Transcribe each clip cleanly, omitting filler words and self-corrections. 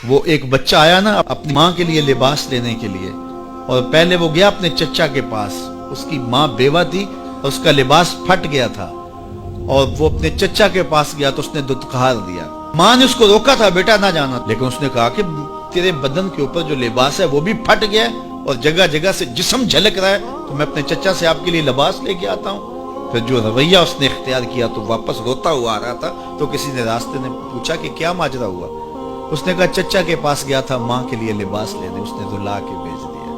وہ ایک بچہ آیا نا اپنی ماں کے لیے لباس لینے کے لیے، اور پہلے وہ گیا اپنے چچا کے پاس، اس کی ماں بیوہ تھی اور اس کا لباس پھٹ گیا تھا، اور وہ اپنے چچا کے پاس گیا تو اس نے دتکار دیا۔ ماں نے اس کو روکا تھا بیٹا نہ جانا، لیکن اس نے کہا کہ تیرے بدن کے اوپر جو لباس ہے وہ بھی پھٹ گیا ہے اور جگہ جگہ سے جسم جھلک رہا ہے، تو میں اپنے چچا سے آپ کے لیے لباس لے کے آتا ہوں۔ پھر جو رویہ اس نے اختیار کیا تو واپس روتا ہوا آ رہا تھا، تو کسی نے راستے نے پوچھا کہ کیا ماجرا ہوا؟ اس نے کہا چچا کے پاس گیا تھا ماں کے لیے لباس لینے، اس نے دلا کے بھیج دیا۔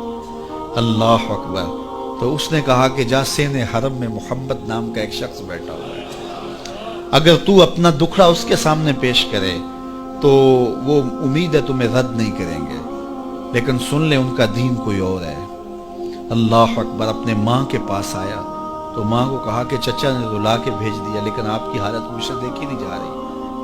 اللہ اکبر۔ تو اس نے کہا کہ جا سین حرم میں محمد نام کا ایک شخص بیٹھا ہوا ہے، اگر تو اپنا دکھڑا اس کے سامنے پیش کرے تو وہ امید ہے تمہیں رد نہیں کریں گے، لیکن سن لے ان کا دین کوئی اور ہے۔ اللہ اکبر۔ اپنے ماں کے پاس آیا تو ماں کو کہا کہ چچا نے رلا کے بھیج دیا، لیکن آپ کی حالت مجھ سے دیکھی نہیں جا رہی۔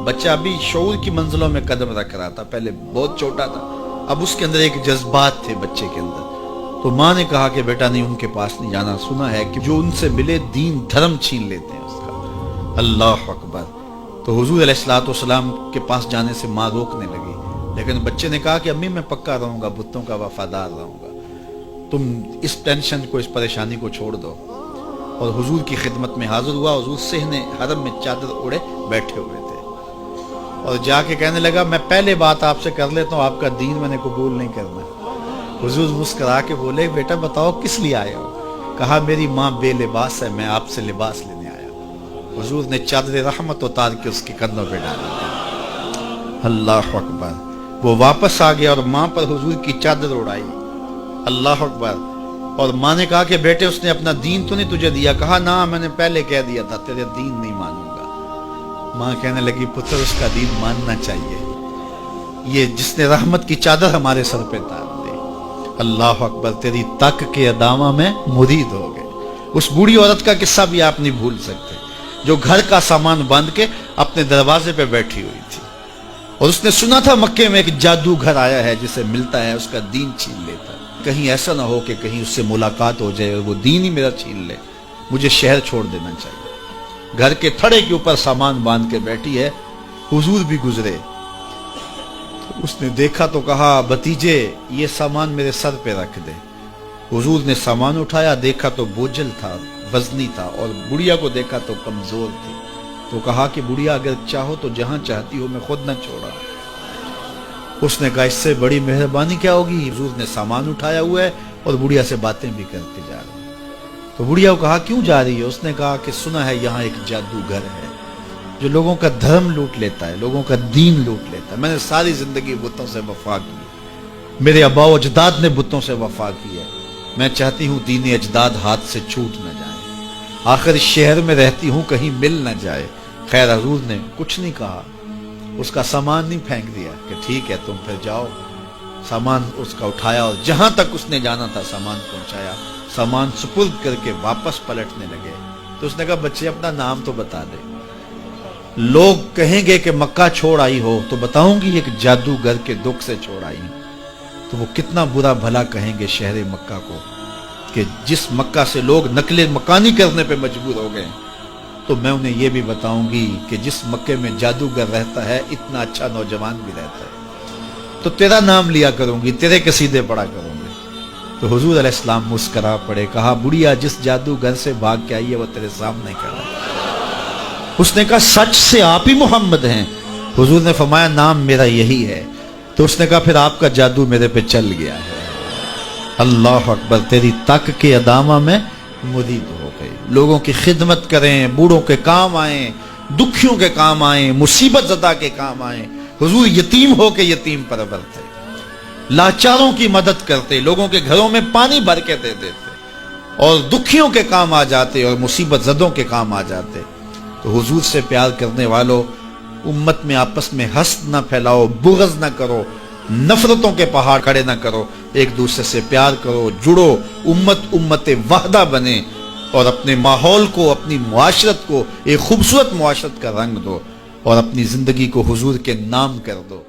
بچہ ابھی شعور کی منزلوں میں قدم رکھ رہا تھا، پہلے بہت چھوٹا تھا، اب اس کے اندر ایک جذبات تھے بچے کے اندر۔ تو ماں نے کہا کہ بیٹا نہیں، ان کے پاس نہیں جانا، سنا ہے کہ جو ان سے ملے دین دھرم چھین لیتے ہیں اس کا۔ اللہ اکبر۔ تو حضور علیہ الصلوۃ والسلام کے پاس جانے سے ماں روکنے لگی، لیکن بچے نے کہا کہ امی میں پکا رہوں گا، بتوں کا وفادار رہوں گا، تم اس ٹینشن کو، اس پریشانی کو چھوڑ دو۔ اور حضور کی خدمت میں حاضر ہوا۔ حضور صحن حرم میں چادر اوڑے بیٹھے ہوئے تھے، اور جا کے کہنے لگا میں پہلے بات آپ سے کر لیتا ہوں، آپ کا دین میں نے قبول نہیں کرنا۔ حضور مسکرا کے بولے بیٹا بتاؤ کس لیے آئے ہو؟ کہا میری ماں بے لباس ہے، میں آپ سے لباس لینے آیا ہوں۔ حضور نے چادر رحمت اتار کے اس کے کندھوں پہ ڈال دیا۔ اللہ اکبر۔ وہ واپس آ گیا اور ماں پر حضور کی چادر اڑائی۔ اللہ اکبر۔ اور ماں نے کہا کہ بیٹے اس نے اپنا دین تو نہیں تجھے دیا؟ کہا نہ، میں نے پہلے کہہ دیا تھا تیرے دین نہیں مانوں گا۔ ماں کہنے لگی پتر اس کا دین ماننا چاہیے، یہ جس نے رحمت کی چادر ہمارے سر پہ ڈال دی۔ اللہ اکبر۔ تیری تک کے ادامہ میں مرید ہو گئے۔ اس بوڑھی عورت کا قصہ بھی آپ نہیں بھول سکتے، جو گھر کا سامان باندھ کے اپنے دروازے پہ بیٹھی ہوئی تھی، اور اس نے سنا تھا مکے میں ایک جادوگر آیا ہے جسے ملتا ہے اس کا دین چھین لیتا ہے، کہیں ایسا نہ ہو کہ کہیں اس سے ملاقات ہو جائے اور وہ دین ہی میرا چھین لے، مجھے شہر چھوڑ دینا چاہیے۔ گھر کے تھڑے کے اوپر سامان باندھ کے بیٹھی ہے۔ حضور بھی گزرے، اس نے دیکھا تو کہا بھتیجے یہ سامان میرے سر پہ رکھ دے۔ حضور نے سامان اٹھایا، دیکھا تو بوجھل تھا، وزنی تھا، اور بڑھیا کو دیکھا تو کمزور تھی۔ تو کہا کہ بڑھیا اگر چاہو تو جہاں چاہتی ہو میں خود نہ چھوڑا۔ اس نے کہا اس سے بڑی مہربانی کیا ہوگی؟ حضور نے سامان اٹھایا ہوا ہے اور بڑھیا سے باتیں بھی کرتے جا رہے ہیں۔ تو بڑھیا کو کہا کیوں جا رہی ہے؟ اس نے کہا کہ سنا ہے یہاں ایک جادوگر ہے جو لوگوں کا دھرم لوٹ لیتا ہے، لوگوں کا دین لوٹ لیتا ہے۔ میں نے ساری زندگی بتوں سے وفا کی، میرے آباء و اجداد نے بتوں سے وفا کی ہے، میں چاہتی ہوں دین اجداد ہاتھ سے چھوٹ نہ جائے، آخر اس شہر میں رہتی ہوں کہیں مل نہ جائے۔ خیر حضور نے کچھ نہیں کہا، اس کا سامان نہیں پھینک دیا کہ ٹھیک ہے تم پھر جاؤ۔ سامان اس کا اٹھایا اور جہاں تک اس نے جانا تھا سامان پہنچایا، سامان سپرد کر کے واپس پلٹنے لگے۔ تو اس نے کہا بچے اپنا نام تو بتا دے، لوگ کہیں گے کہ مکہ چھوڑ آئی ہو تو بتاؤں گی ایک جادوگر کے دکھ سے چھوڑ آئی ہوں، تو وہ کتنا برا بھلا کہیں گے شہر مکہ کو کہ جس مکہ سے لوگ نقل مکانی کرنے پہ مجبور ہو گئے۔ تو میں انہیں یہ بھی بتاؤں گی کہ جس مکے میں جادوگر رہتا ہے اتنا اچھا نوجوان بھی رہتا ہے، تو تیرا نام لیا کروں گی، تیرے قصیدے پڑھا کروں گی۔ تو حضور علیہ السلام مسکرا پڑے، کہا بڑھیا جس جادوگر سے بھاگ کے آئی ہے وہ تیرے سامنے کھڑا ہے۔ اس نے کہا سچ سے آپ ہی محمد ہیں؟ حضور نے فرمایا نام میرا یہی ہے۔ تو اس نے کہا پھر آپ کا جادو میرے پہ چل گیا ہے۔ اللہ اکبر۔ تیری تک کے ادامہ میں مرید ہو گئے، لوگوں کی خدمت کریں، بوڑھوں کے کام آئیں، دکھیوں کے کام آئیں، مصیبت زدہ کے کام آئیں۔ حضور یتیم ہو کے یتیم پرور تھے، لاچاروں کی مدد کرتے، لوگوں کے گھروں میں پانی بھر کے دے دیتے، اور دکھیوں کے کام آ جاتے اور مصیبت زدوں کے کام آ جاتے۔ تو حضور سے پیار کرنے والوں، امت میں آپس میں حسد نہ پھیلاؤ، بغض نہ کرو، نفرتوں کے پہاڑ کھڑے نہ کرو، ایک دوسرے سے پیار کرو، جڑو، امت وحدہ بنے، اور اپنے ماحول کو، اپنی معاشرت کو ایک خوبصورت معاشرت کا رنگ دو، اور اپنی زندگی کو حضور کے نام کر دو۔